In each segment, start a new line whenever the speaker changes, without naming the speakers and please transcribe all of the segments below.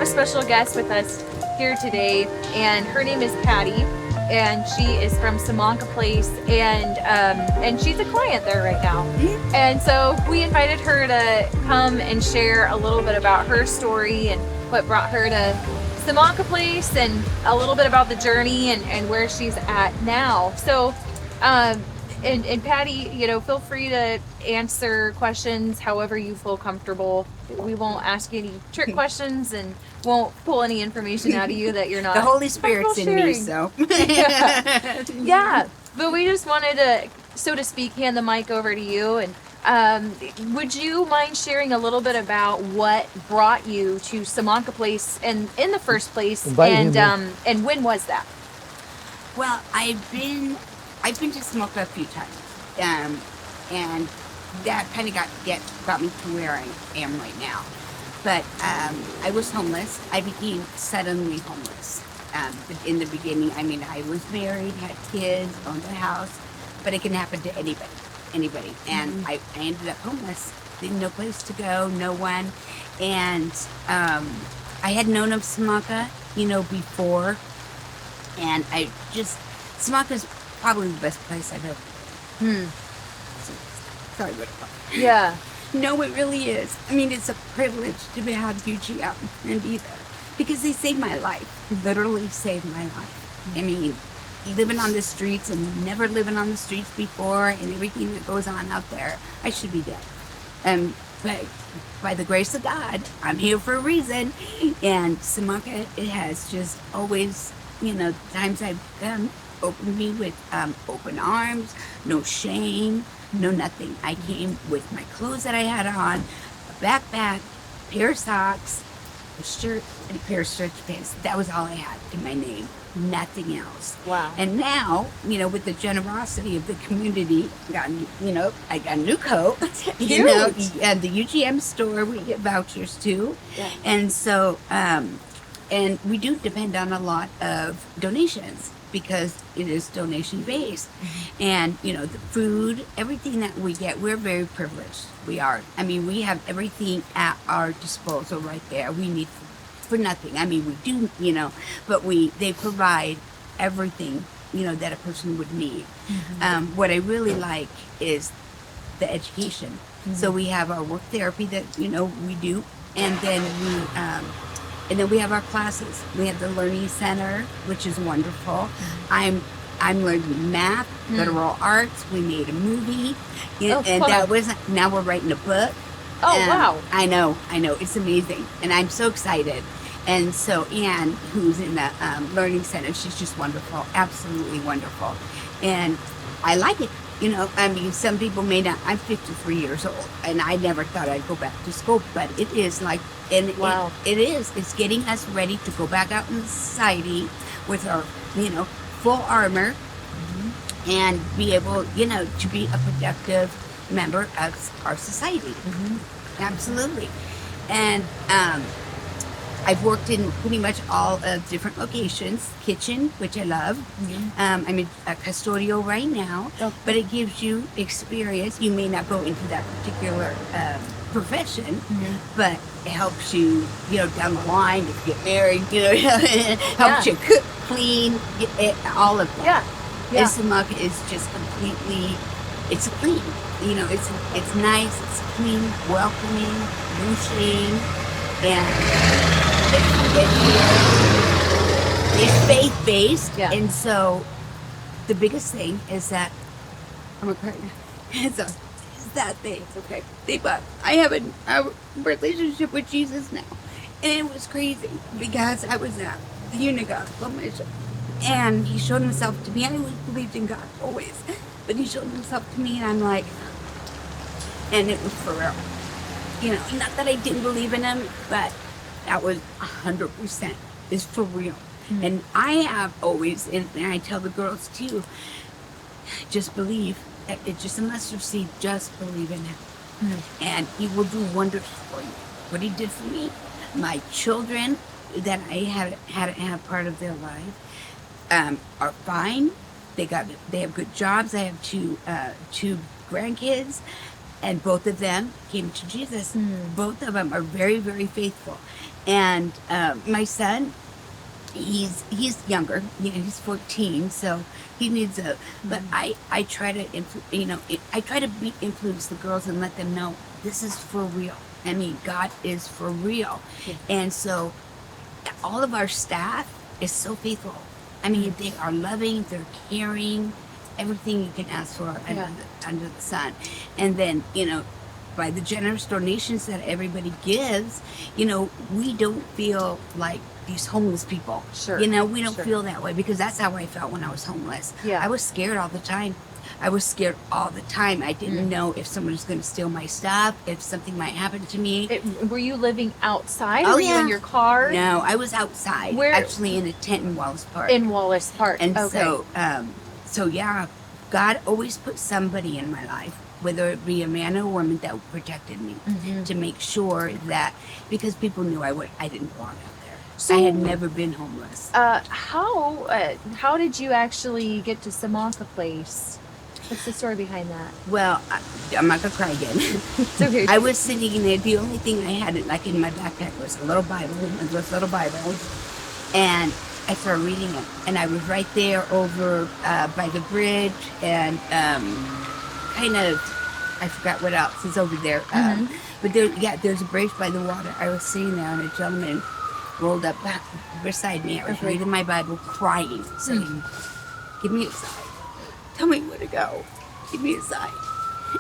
a special guest with us here today, and her name is Patty, and she is from Simonka Place, and she's a client there right now. And so we invited her to come and share a little bit about her story and what brought her to Simonka Place, and a little bit about the journey and where she's at now. So, and Patty, feel free to answer questions however you feel comfortable. We won't ask you any trick questions and won't pull any information out of you that you're not.
The Holy Spirit's in me, so.
Yeah, but we just wanted to, so to speak, hand the mic over to you. And would you mind sharing a little bit about what brought you to Simonka Place and in the first place, and when was that?
Well, I've been to Simonka a few times, and that kind of got me to where I am right now. But I was homeless. I became suddenly homeless. In the beginning, I was married, had kids, owned a house, but it can happen to anybody. And I ended up homeless. Didn't no place to go, no one. And I had known of Simonka, before. And Simonka's probably the best place I've ever. Sorry, but
Yeah.
no, it really is. It's a privilege to be out UGM and be there because they saved my life. Literally saved my life. Living on the streets and never living on the streets before, and everything that goes on out there, I should be dead. But by the grace of God, I'm here for a reason. And Simonka, it has just always, times I've come, opened me with open arms, no shame, no nothing. I came with my clothes that I had on, a backpack, a pair of socks, a shirt, and a pair of stretch pants. That was all I had in my name, nothing else.
Wow.
And now, with the generosity of the community, I got a new coat, and the UGM store we get vouchers to.
Yeah.
And so, and we do depend on a lot of donations because it is donation based. And, the food, everything that we get, we're very privileged. We are. We have everything at our disposal right there. We need for nothing. We do, but they provide everything, that a person would need. What I really like is the education. So we have our work therapy that, we do. And then we have our classes. We have the Learning Center, which is wonderful. I'm learning math, literal arts. We made a movie, now we're writing a book.
Oh, wow.
I know. It's amazing. And I'm so excited. And so Anne, who's in the Learning Center, she's just wonderful, absolutely wonderful. And I like it. Some people may not. I'm 53 years old, and I never thought I'd go back to school, but it is like,
Wow.
it is. It's getting us ready to go back out in society with our, full armor and be able, to be a productive member of our society. Absolutely. And I've worked in pretty much all of different locations, kitchen, which I love. I'm a custodial right now, but it gives you experience. You may not go into that particular profession, but it helps you, down the line, if you get married, helps you cook, clean, all of that.
Yeah.
And Simonka is just completely, it's clean. It's nice, it's clean, welcoming, no shame, and it's faith-based.
Yeah.
And so the biggest thing is that I'm a pregnant. It's that thing. It's okay. But I have a relationship with Jesus now. And it was crazy because I was at the Unigot mission. And he showed himself to me. I always believed in God, always. But he showed himself to me, and I'm like, and it was for real. Not that I didn't believe in him, but that was 100% is for real. And I have always, and I tell the girls too, just believe. It's just a mustard seed. Just believe in him, and he will do wonders for you. What he did for me, my children that I hadn't had part of their life are fine. They have good jobs. I have two grandkids, and both of them came to Jesus. Both of them are very, very faithful. And my son, he's younger. He's 14, so he needs a. But I try to I try to influence the girls and let them know this is for real. I mean, God is for real, and so all of our staff is so faithful. I mean, they are loving, they're caring, everything you can ask for under the sun. And then, by the generous donations that everybody gives, we don't feel like these homeless people.
Sure.
We don't feel that way, because that's how I felt when I was homeless.
Yeah.
I was scared all the time. I didn't know if someone was going to steal my stuff, if something might happen to me.
Were you living outside?
Oh,
Were you in your car?
No, I was outside.
Where?
Actually, in a tent in Wallace Park.
In Wallace Park.
And
okay.
so yeah, God always put somebody in my life, whether it be a man or a woman, that protected me, to make sure that, because people knew I didn't belong out there.
So,
I had never been homeless.
How did you actually get to Simonka Place? What's the story behind that?
Well, I'm not gonna cry again.
It's okay.
I was sitting in there. The only thing I had in my backpack was a little Bible, this little Bible, and I started reading it. And I was right there over by the bridge, and kind of, I forgot what else is over there. But there's a bridge by the water. I was sitting there, and a gentleman rolled up back beside me. I was reading my Bible, crying, saying, "Give me a sign. Tell me where to go. Give me a sign."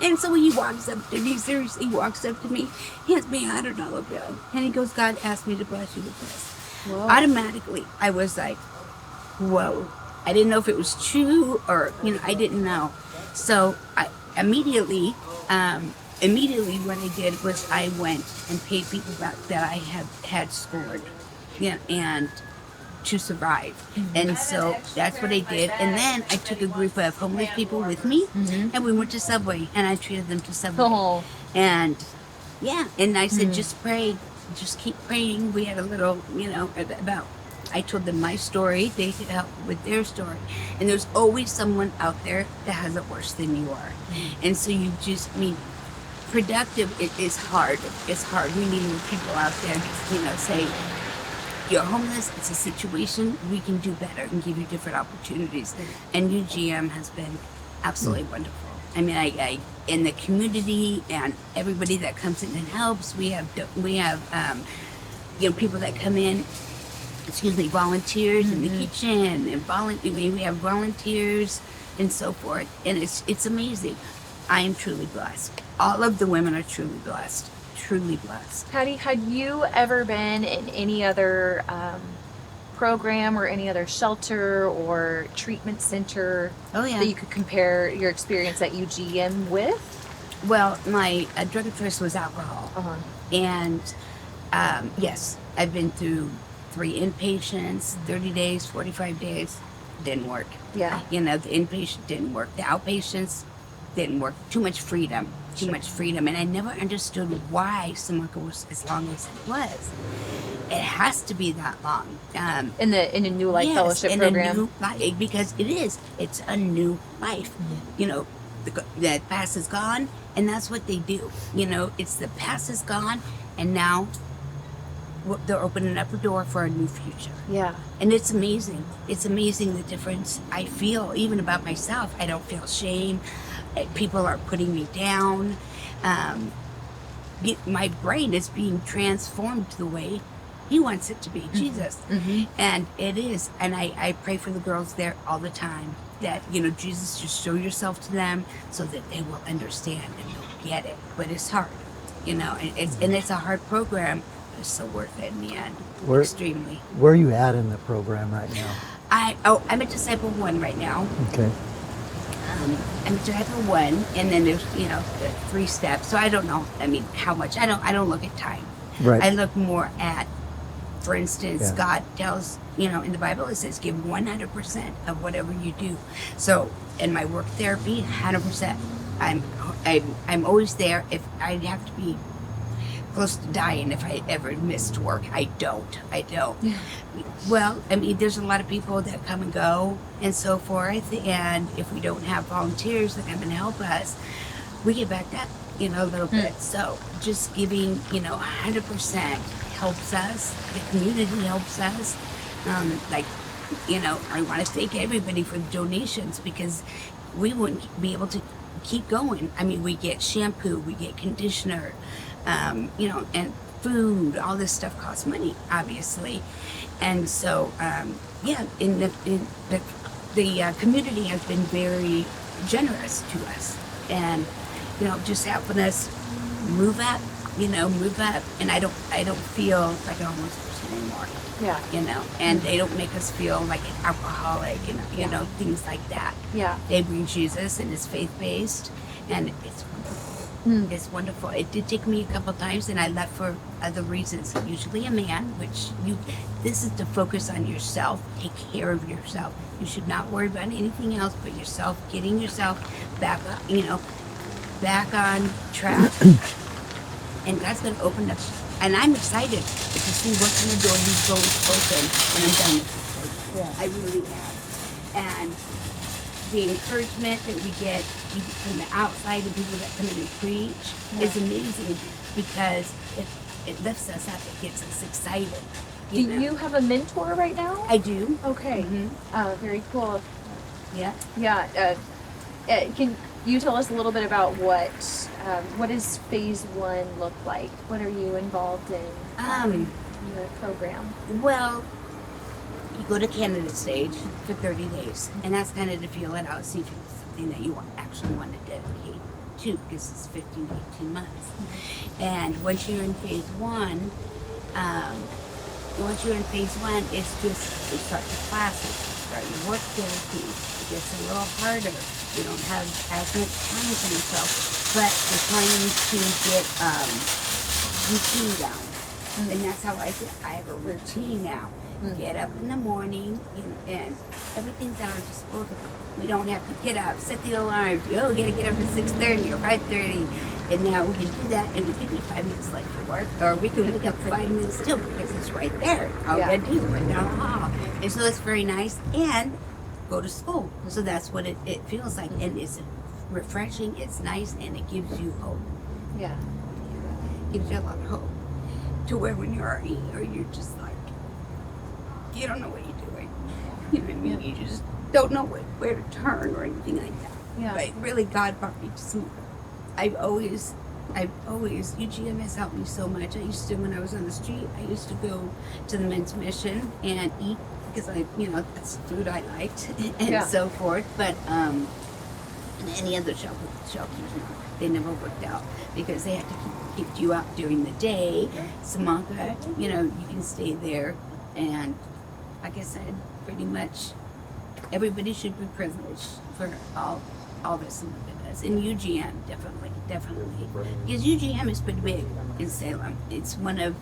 And so he walks up to me, seriously walks up to me, hands me a $100 bill. And he goes, "God asked me to bless you with this."
Whoa.
Automatically, I was like, whoa. I didn't know if it was true, or, I didn't know. So I immediately what I did was I went and paid people back that I had scored, and to survive. And so that's what I did. And then I took a group of homeless people with me, and we went to Subway, and I treated them to Subway.
Oh.
And and I said, just pray, just keep praying. We had a little, I told them my story, they could help with their story. And there's always someone out there that has it worse than you are. And so you just, productive, it is hard. It's hard. We need people out there to, say, you're homeless, it's a situation, we can do better and give you different opportunities. And UGM has been absolutely wonderful. I mean, I in the community and everybody that comes in and helps, we have people that come in, volunteers in the kitchen, and we have volunteers and so forth. And it's amazing. I am truly blessed. All of the women are truly blessed. Truly blessed.
Patty, had you ever been in any other program or any other shelter or treatment center that you could compare your experience at UGM with?
Well, my drug of choice was alcohol. And yes, I've been through 3 inpatients, 30 days, 45 days, didn't work.
Yeah.
The inpatient didn't work. The outpatients didn't work. Too much freedom. And I never understood why Simonka was as long as it was. It has to be that long.
In a New Life Fellowship program.
A new life, because it's a new life. The past is gone, and that's what they do. It's the past is gone, and now they're opening up a door for a new future.
Yeah.
And it's amazing. It's amazing the difference I feel, even about myself. I don't feel shame. People are putting me down. My brain is being transformed the way He wants it to be, Jesus. And it is. And I pray for the girls there all the time that, Jesus, just show yourself to them so that they will understand and they'll get it. But it's hard, and it's a hard program, but it's so worth it in the end. Extremely.
Where are you at in the program right now?
I'm a Disciple 1 right now.
Okay.
I'm a Disciple 1, and then there's, 3 steps. So I don't know, how much. I don't look at time.
Right.
I look more at, for instance, God tells, in the Bible, it says give 100% of whatever you do. So in my work therapy, 100%. I'm always there. If I have to be close to dying if I ever missed work, I don't.
Yeah.
Well, there's a lot of people that come and go and so forth, and if we don't have volunteers that come and help us, we get backed up, a little bit. So just giving, 100%, helps us. The community helps us. Like, you know, I want to thank everybody for the donations because we wouldn't be able to keep going. I mean, we get shampoo, we get conditioner, you know, and food. All this stuff costs money, obviously. And so, yeah, the community has been very generous to us, and you know, just helping us move up. You know, move up, and I don't feel like a homeless person anymore.
Yeah.
You know, and they don't make us feel like an alcoholic, and you know, things like that.
Yeah.
They bring Jesus, and it's faith based, and it's wonderful. It's wonderful. It did take me a couple times, and I left for other reasons. Usually a man, which this is to focus on yourself, take care of yourself. You should not worry about anything else but yourself, getting yourself back, you know, back on track. And God's going to open up, and I'm excited to see what kind of door He's going to open when I'm done with this.
Yeah.
I really am. And the encouragement that we get from the outside, the people that come in and preach, is amazing because it lifts us up, it gets us excited.
Do you have a mentor right now?
I do.
Okay. Very cool.
Yeah.
Yeah. Can you tell us a little bit about what does phase 1 look like? What are you involved in the program?
Well, you go to candidate stage for 30 days, and that's kind of to feel it out, see if it's something that you actually want to dedicate to, because it's 15 to 18 months. And once you're in phase 1, it's just you start the classes, you start your work therapy. It gets a little harder. You don't have as much time for yourself, but you're trying to get routine down. And that's how I feel. I have a routine now. Get up in the morning, and everything's at our disposal. We don't have to get up, set the alarm. Oh, gotta get up at 6:30 or 5:30, and now we can do that, and we can be 5 minutes late for work, or we can wake up 5 minutes still because it's right there. All we gotta do is run down the hall, and so it's very nice. And go to school. So that's what it feels like, and it's refreshing. It's nice, and it gives you hope.
Yeah.
It gives you a lot of hope. To where when you're already, or you're just like, you don't know what you're doing. You know what I mean? You just don't know where to turn or anything like that.
Yeah.
But really, God brought me to Simonka. I've always, UGM has helped me so much. I used to, when I was on the street, I used to go to the men's mission and eat because that's the food I liked and so forth. But any other shelters, they never worked out because they had to keep you out during the day. Simonka, you can stay there, and like I said, pretty much everybody should be privileged for all that Simonka does. And UGM, definitely. Because UGM is pretty big in Salem. It's one of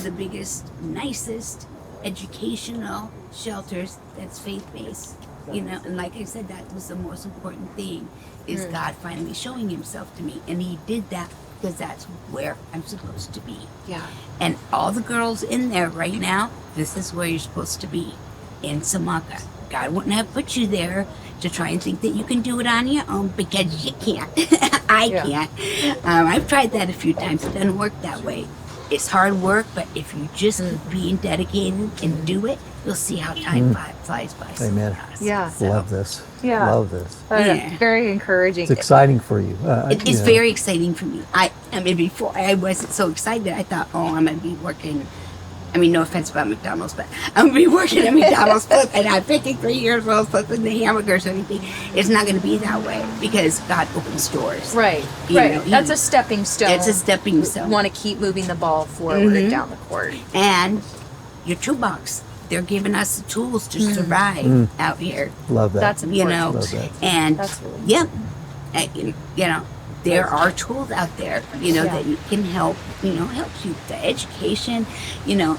the biggest, nicest educational shelters that's faith-based. And like I said, that was the most important thing, is God finally showing Himself to me. And He did that because that's where I'm supposed to be.
Yeah.
And all the girls in there right now, this is where you're supposed to be, in Simonka. God wouldn't have put you there to try and think that you can do it on your own, because you can't. I can't. I've tried that a few times. It doesn't work that way. It's hard work, but if you just keep being dedicated and do it, you'll see how time flies by.
Amen.
Yeah.
Love this.
Yeah.
Love this.
Very encouraging.
It's exciting for you.
It's very exciting for me. I mean, before I wasn't so excited. I thought, I'm going to be working. I mean, no offense about McDonald's, but I'm going to be working at McDonald's and I'm 53 years old flipping the hamburgers or anything. It's not going to be that way because God opens doors.
Right. That's a stepping stone.
It's a stepping stone.
You want to keep moving the ball forward down the court.
And your toolbox. They're giving us the tools to survive out here.
Love that.
That's important.
Love that.
And
that's really
there are tools out there, that you can help you. The education, the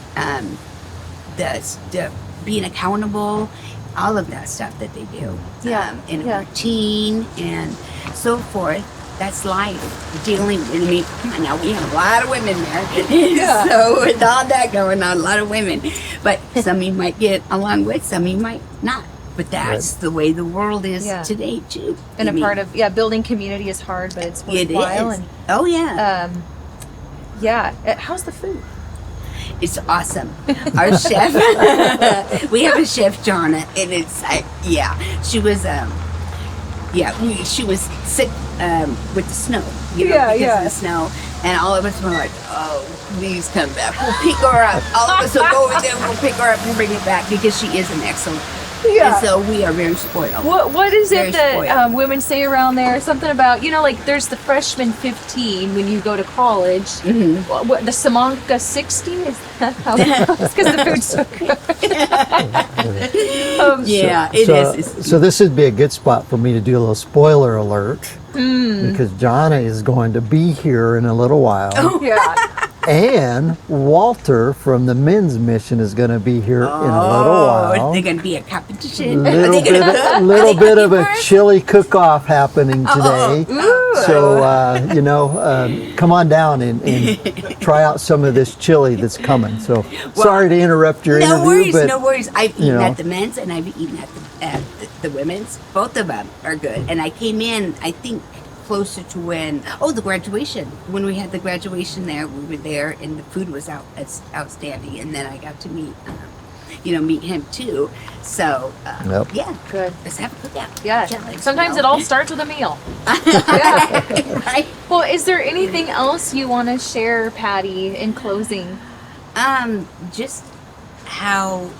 being accountable, all of that stuff that they do. And a routine and so forth. That's life. Dealing with me. Now we have a lot of women there. So with all that going on, a lot of women. But some of you might get along with, some of you might not. But that's the way the world is today too.
And part of building community is hard, but it's worthwhile.
It is.
Yeah. How's the food?
It's awesome. Our chef, we have a chef, Jonna, and it's she was she was sick with the snow, because of the snow, and all of us were like, oh, please come back. We'll pick her up. All of us will go over there. We'll pick her up and bring it back because she is an excellent.
Yeah.
And so we are very spoiled.
What is
Very
it that
spoiled.
women say around there? Something about, like there's the freshman 15 when you go to college.
Mm-hmm.
What, the Simonka 60? Is that how it's because the food's so good.
Yeah, it is.
So this would be a good spot for me to do a little spoiler alert. Because Jonna is going to be here in a little while.
Oh.
Yeah.
And Walter from the men's mission is going to be here in a little while.
They're going to be a competition.
Little bit of a chili cook-off happening today.
Ooh.
So, come on down and try out some of this chili that's coming. So, sorry to interrupt your interview.
No worries. I've eaten at the men's and I've eaten at the women's. Both of them are good. And I came in, I think, closer to the graduation. When we had the graduation there, we were there and the food was outstanding. And then I got to meet him too. So, yeah.
Good.
Let's have a cookout.
Yeah.
Jealous,
Sometimes it all starts with a meal. Yeah.
Right.
Well, is there anything else you want to share, Patty, in closing?
Just how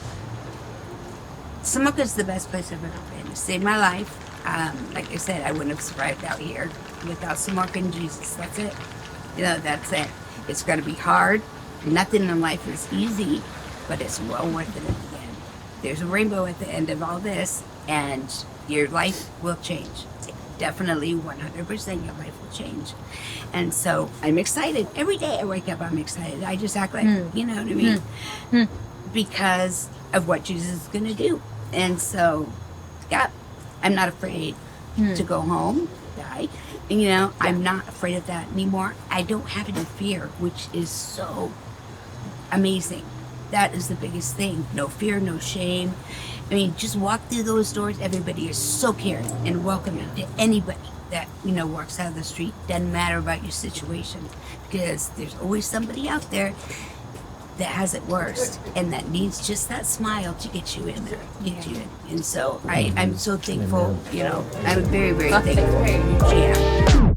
Simonka is the best place I've ever been. It saved my life. Like I said, I wouldn't have survived out here without Simonka and Jesus. That's it. That's it. It's going to be hard. Nothing in life is easy, but it's well worth it at the end. There's a rainbow at the end of all this, and your life will change. Definitely 100% your life will change. And so I'm excited. Every day I wake up, I'm excited. I just act like, you know what I mean? Because of what Jesus is going to do. And so, yeah, I'm not afraid to go home, die. And, I'm not afraid of that anymore. I don't have any fear, which is so amazing. That is the biggest thing. No fear, no shame. I mean, just walk through those doors. Everybody is so caring and welcoming to anybody that, walks out of the street. Doesn't matter about your situation, because there's always somebody out there that has it worse and that needs just that smile to get you in there, And so I'm so thankful, I'm very, very thankful. Yeah.